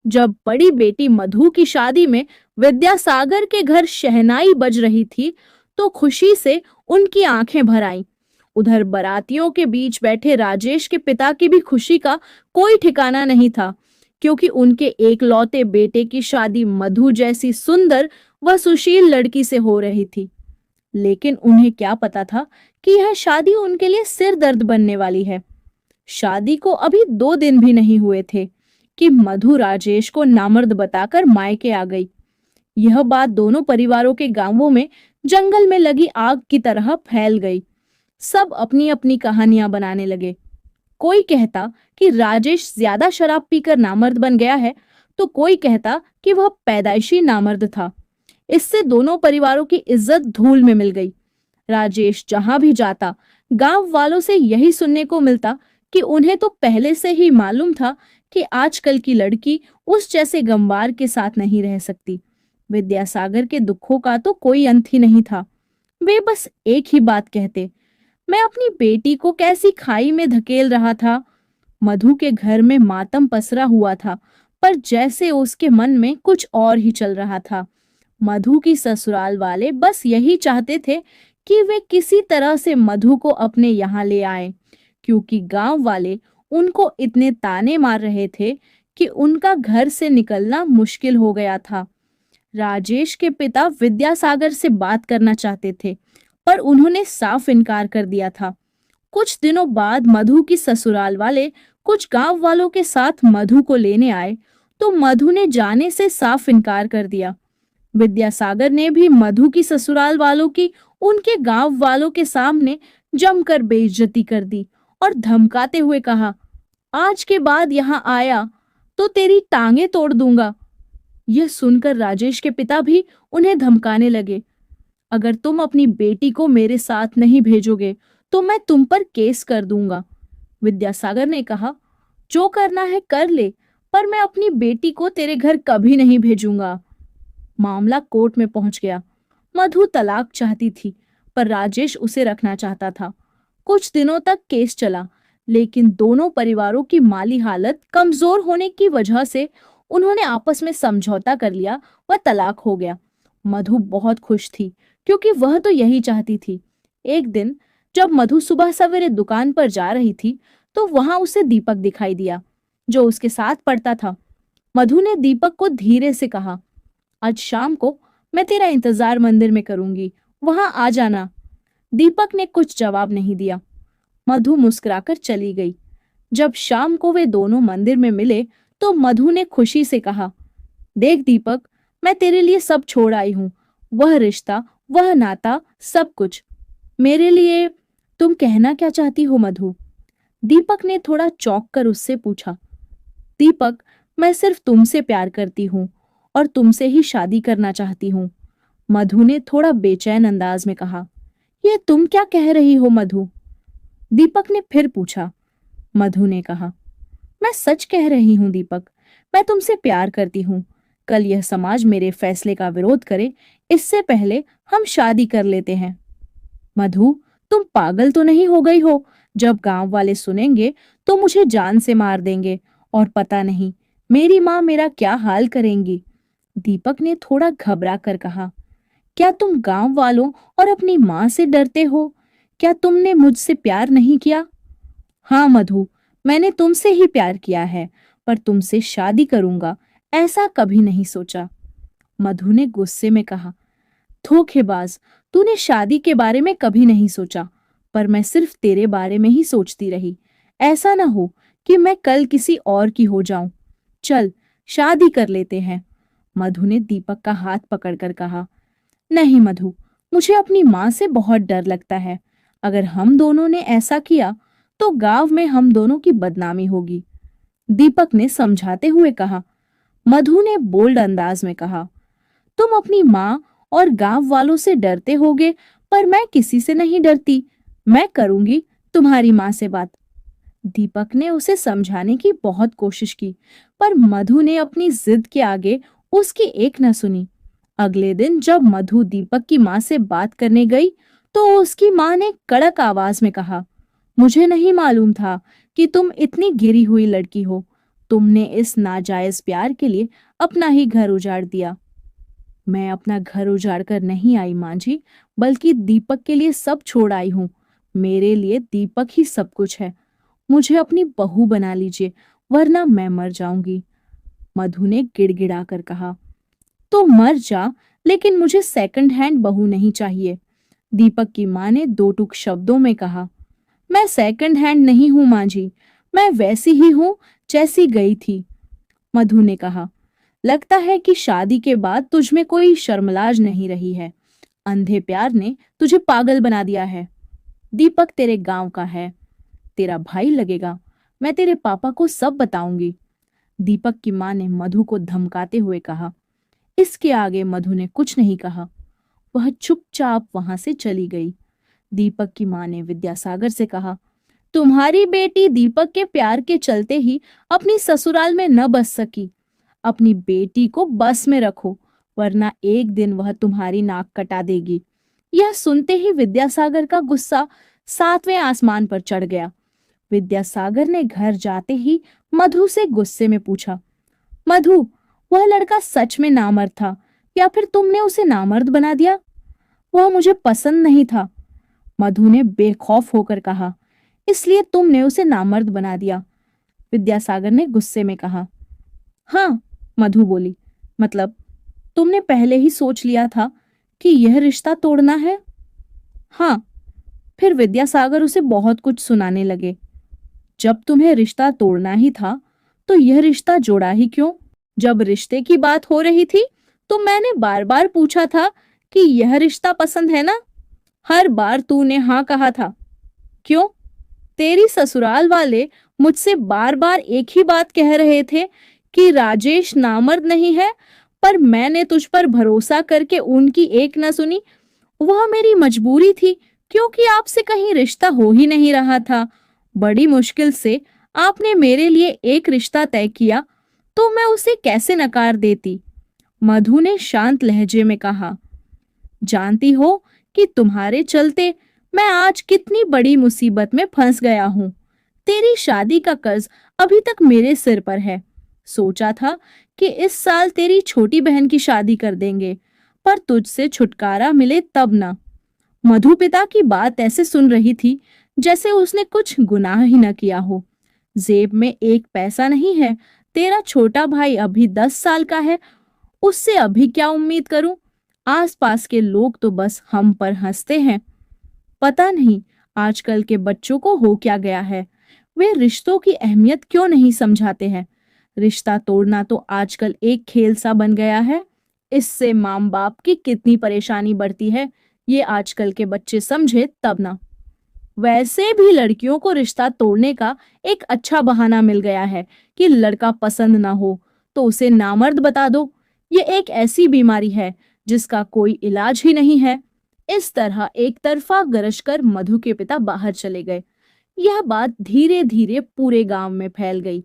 जब बड़ी बेटी मधु की शादी में विद्यासागर के घर शहनाई बज रही थी, तो खुशी से उनकी आंखें भर आईं। उधर बारातियों के बीच बैठे राजेश के पिता की भी खुशी का कोई ठिकाना नहीं था, क्योंकि उनके एकलौते बेटे की शादी मधु जैसी सुंदर व सुशील लड़की से हो रही थी। लेकिन उन्हें क्या पता था कि यह शादी उनके लिए सिर दर्द बनने वाली है। शादी को अभी 2 दिन भी नहीं हुए थे कि मधु राजेश को नामर्द बताकर मायके आ गई। यह बात दोनों परिवारों के गांवों में जंगल में लगी आग की तरह फैल गई। सब अपनी अपनी कहानियां बनाने लगे। कोई कहता कि राजेश ज्यादा शराब पीकर नामर्द बन गया है, तो कोई कहता कि वह पैदाइशी नामर्द था। इससे दोनों परिवारों की इज्जत धूल में मिल गई। राजेश जहां भी जाता, गांव वालों से यही सुनने को मिलता कि उन्हें तो पहले से ही मालूम था कि आजकल की लड़की उस जैसे गंवार के साथ नहीं रह सकती। विद्यासागर के दुखों का तो कोई अंत ही नहीं था। वे बस एक ही बात कहते, मैं अपनी बेटी को कैसी खाई में धकेल रहा था। मधु के घर में मातम पसरा हुआ था, पर जैसे उसके मन में कुछ और ही चल रहा था। मधु की ससुराल वाले बस यही चाहते थे कि वे किसी तरह से मधु को अपने यहाँ ले आए, क्योंकि गांव वाले उनको इतने ताने मार रहे थे कि उनका घर से निकलना मुश्किल हो गया था। राजेश के पिता विद्यासागर से बात करना चाहते थे, पर उन्होंने साफ इनकार कर दिया था। कुछ दिनों बाद मधु की ससुराल वाले कुछ गांव वालों के साथ मधु को लेने आए, तो मधु ने जाने से साफ इनकार कर दिया। विद्यासागर ने भी मधु की ससुराल वालों की उनके गांव वालों के सामने जमकर बेइज्जती कर दी और धमकाते हुए कहा, आज के बाद यहाँ आया तो तेरी टांगे तोड़ दूंगा। यह सुनकर राजेश के पिता भी उन्हें धमकाने लगे, अगर तुम अपनी बेटी को मेरे साथ नहीं भेजोगे तो मैं तुम पर केस कर दूंगा। विद्यासागर ने कहा, जो करना है कर ले, पर मैं अपनी बेटी को तेरे घर कभी नहीं भेजूंगा। मामला कोर्ट में पहुंच गया। मधु तलाक चाहती थी, पर राजेश उसे रखना चाहता था। कुछ दिनों तक केस चला, लेकिन दोनों परिवारों की माली हालत कमजोर होने की वजह से उन्होंने आपस में समझौता कर लिया व तलाक हो गया। मधु बहुत खुश थी, क्योंकि वह तो यही चाहती थी। एक दिन जब मधु सुबह सवेरे दुकान पर जा रही थी, तो वहां उसे दीपक दिखाई दिया, जो उसके साथ पढ़ता था। मधु ने दीपक को धीरे से कहा, आज शाम को मैं तेरा इंतजार मंदिर में करूंगी, वहां आ जाना। दीपक ने कुछ जवाब नहीं दिया। मधु मुस्कुराकर चली गई। जब शाम को वे दोनों मंदिर में मिले, तो मधु ने खुशी से कहा, देख दीपक, मैं तेरे लिए सब छोड़ आई हूं, वह रिश्ता, वह नाता, सब कुछ। मेरे लिए तुम कहना क्या चाहती हो मधु? दीपक ने थोड़ा चौंक कर उससे पूछा। दीपक, मैं सिर्फ तुमसे प्यार करती हूँ और तुमसे ही शादी करना चाहती हूँ। मधु ने थोड़ा बेचैन अंदाज में कहा। ये तुम क्या कह रही हो मधु? दीपक ने फिर पूछा। मधु ने कहा, मैं सच कह रही हूँ दीपक, मैं तुमसे प्यार करती हूँ। कल यह समाज मेरे फैसले का विरोध करे, इससे पहले हम शादी कर लेते हैं। मधु, तुम पागल तो नहीं हो गई हो? जब गांव वाले सुनेंगे तो मुझे जान से मार देंगे, और पता नहीं मेरी माँ मेरा क्या हाल करेंगी। दीपक ने थोड़ा घबरा कर कहा, क्या तुम गांव वालों और अपनी माँ से डरते हो? क्या तुमने मुझसे प्यार नहीं किया? हाँ मधु, मैंने तुमसे ही प्यार किया है, पर तुमसे शादी करूंगा ऐसा कभी नहीं सोचा। मधु ने गुस्से में कहा, धोखेबाज, तूने शादी के बारे में कभी नहीं सोचा, पर मैं सिर्फ तेरे बारे में ही सोचती रही। ऐसा ना हो कि मैं कल किसी और की हो जाऊं। चल शादी कर लेते हैं। मधु ने दीपक का हाथ पकड़कर कहा, नहीं मधु, मुझे अपनी माँ से बहुत डर लगता है। अगर हम दोनों ने ऐसा किया तो गांव में हम दोनों की बदनामी होगी। दीपक ने समझाते हुए कहा। मधु ने बोल्ड अंदाज में कहा, तुम अपनी माँ और गांव वालों से डरते होगे, पर मैं किसी से नहीं डरती। मैं करूंगी तुम्हारी माँ से बात। दीपक ने उसे समझाने की बहुत कोशिश की, पर मधु ने अपनी जिद के आगे उसकी एक न सुनी। अगले दिन जब मधु दीपक की माँ से बात करने गई, तो उसकी माँ ने कड़क आवाज में कहा, मुझे नहीं मालूम था कि तुम इतनी गिरी हुई लड़की हो। तुमने इस नाजायज प्यार के लिए अपना ही घर उजाड़ दिया। मैं अपना घर उजाड़ कर नहीं आई माँ जी, बल्कि दीपक के लिए सब छोड़ आई हूँ। मेरे लिए दीपक ही सब कुछ है। मुझे अपनी बहू बना लीजिए, वरना मैं मर जाऊंगी। मधु ने गिड़गिड़ा कर कहा। तो मर जा, लेकिन मुझे सेकंड हैंड बहू नहीं चाहिए। दीपक की माँ ने दो टूक शब्दों में कहा। मैं सेकंड हैंड नहीं हूं माँ जी, मैं वैसी ही हूं जैसी गई थी। मधु ने कहा। लगता है कि शादी के बाद तुझ में कोई शर्मलाज नहीं रही है। अंधे प्यार ने तुझे पागल बना दिया है। दीपक तेरे गांव का है, तेरा भाई लगेगा। मैं तेरे पापा को सब बताऊंगी। दीपक की माँ ने मधु को धमकाते हुए कहा। इसके आगे मधु ने कुछ नहीं कहा। वह चुपचाप वहां से चली गई। दीपक की माँ ने विद्यासागर से कहा, तुम्हारी बेटी दीपक के प्यार के चलते ही अपनी ससुराल में न बस सकी। अपनी बेटी को बस में रखो, वरना एक दिन वह तुम्हारी नाक कटा देगी। यह सुनते ही विद्यासागर का गुस्सा 7वें आसमान पर चढ़ गया। विद्यासागर ने घर जाते ही मधु से गुस्से में पूछा, मधु, वह लड़का सच में नामर्द था या फिर तुमने उसे नामर्द बना दिया? वह मुझे पसंद नहीं था। मधु ने बेखौफ होकर कहा। इसलिए तुमने उसे नामर्द बना दिया? विद्यासागर ने गुस्से में कहा। हाँ, मधु बोली, मतलब तुमने पहले ही सोच लिया था कि यह रिश्ता तोड़ना है? हाँ। फिर विद्यासागर उसे बहुत कुछ सुनाने लगे। जब तुम्हें रिश्ता तोड़ना ही था तो यह रिश्ता जोड़ा ही क्यों? जब रिश्ते की बात हो रही थी तो मैंने बार बार पूछा था कि यह रिश्ता पसंद है ना? हर बार तूने हाँ कहा था। क्यों? तेरी ससुराल वाले मुझसे बार बार एक ही बात कह रहे थे कि राजेश नामर्द नहीं है, पर मैंने तुझ पर भरोसा करके उनकी एक न सुनी। वह मेरी मजबूरी थी, क्योंकि आपसे कहीं रिश्ता हो ही नहीं रहा था। बड़ी मुश्किल से आपने मेरे लिए एक रिश्ता तय किया, तो मैं उसे कैसे नकार देती? मधु ने शांत लहजे में कहा। जानती हो कि तुम्हारे चलते मैं आज कितनी बड़ी मुसीबत में फंस गया हूँ। तेरी शादी का कर्ज अभी तक मेरे सिर पर है। सोचा था कि इस साल तेरी छोटी बहन की शादी कर देंगे, पर तुझसे छुटकारा मिले तब ना। मधु पिता की बात ऐसे सुन रही थी जैसे उसने कुछ गुनाह ही न किया हो। जेब में एक पैसा नहीं है। तेरा छोटा भाई अभी 10 साल का है, उससे अभी क्या उम्मीद करूं? आसपास के लोग तो बस हम पर हंसते हैं। पता नहीं आजकल के बच्चों को हो क्या गया है। वे रिश्तों की अहमियत क्यों नहीं समझाते हैं। रिश्ता तोड़ना तो आजकल एक खेल सा बन गया है। इससे माँ बाप की कितनी परेशानी बढ़ती है, ये आजकल के बच्चे समझे तब ना। वैसे भी लड़कियों को रिश्ता तोड़ने का एक अच्छा बहाना मिल गया है कि लड़का पसंद ना हो तो उसे नामर्द बता दो। ये एक ऐसी बीमारी है जिसका कोई इलाज ही नहीं है। इस तरह एक तरफा गरज कर मधु के पिता बाहर चले गए। यह बात धीरे धीरे पूरे गांव में फैल गई।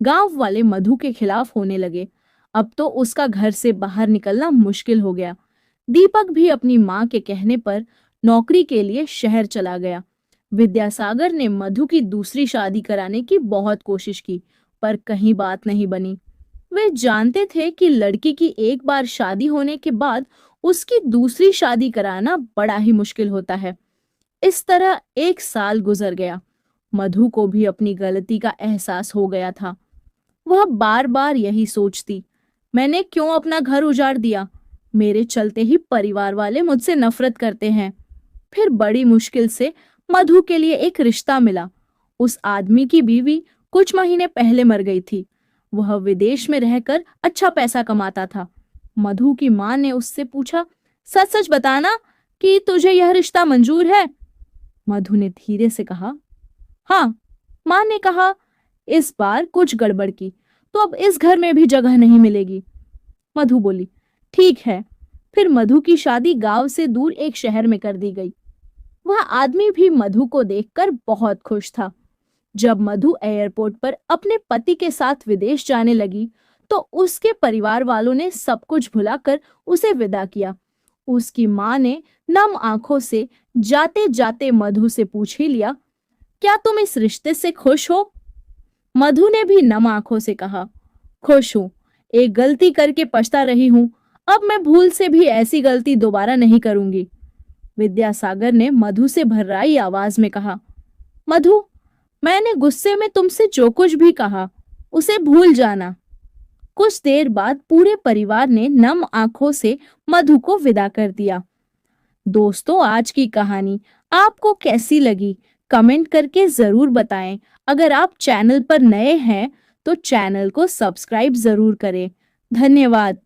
गांव वाले मधु के खिलाफ होने लगे। अब तो उसका घर से बाहर निकलना मुश्किल हो गया। दीपक भी अपनी माँ के कहने पर नौकरी के लिए शहर चला गया। विद्यासागर ने मधु की दूसरी शादी कराने की बहुत कोशिश की, पर कहीं बात नहीं बनी। वे जानते थे कि लड़की की एक बार शादी होने के बाद उसकी दूसरी शादी कराना बड़ा ही मुश्किल होता है। इस तरह 1 साल गुजर गया। मधु को भी अपनी गलती का एहसास हो गया था। वह बार बार यही सोचती, मैंने क्यों अपना घर उजाड़ दिया? मेरे चलते ही परिवार वाले मुझसे नफरत करते हैं। फिर बड़ी मुश्किल से मधु के लिए एक रिश्ता मिला। उस आदमी की बीवी कुछ महीने पहले मर गई थी। वह विदेश में रहकर अच्छा पैसा कमाता था। मधु की माँ ने उससे पूछा, सच सच बताना कि तुझे यह रिश्ता मंजूर है? मधु ने धीरे से कहा, हाँ। माँ ने कहा, इस बार कुछ गड़बड़ की तो अब इस घर में भी जगह नहीं मिलेगी। मधु बोली, ठीक है। फिर मधु की शादी गांव से दूर एक शहर में कर दी गई। वह आदमी भी मधु को देखकर बहुत खुश था। जब मधु एयरपोर्ट पर अपने पति के साथ विदेश जाने लगी तो उसके परिवार वालों ने सब कुछ भुलाकर उसे विदा किया। उसकी माँ ने नम आंखों से जाते जाते मधु से पूछ ही लिया, क्या तुम इस रिश्ते से खुश हो? मधु ने भी नम आंखों से कहा, खुश हूं, एक गलती करके पछता रही हूं, अब मैं भूल से भी ऐसी गलती दोबारा नहीं करूंगी। विद्यासागर ने मधु से भर्राई आवाज में कहा, मधु, मैंने गुस्से में तुमसे जो कुछ भी कहा उसे भूल जाना। कुछ देर बाद पूरे परिवार ने नम आंखों से मधु को विदा कर दिया। दोस्तों, आज की कहानी आपको कैसी लगी कमेंट करके जरूर बताएं। अगर आप चैनल पर नए हैं तो चैनल को सब्सक्राइब जरूर करें। धन्यवाद।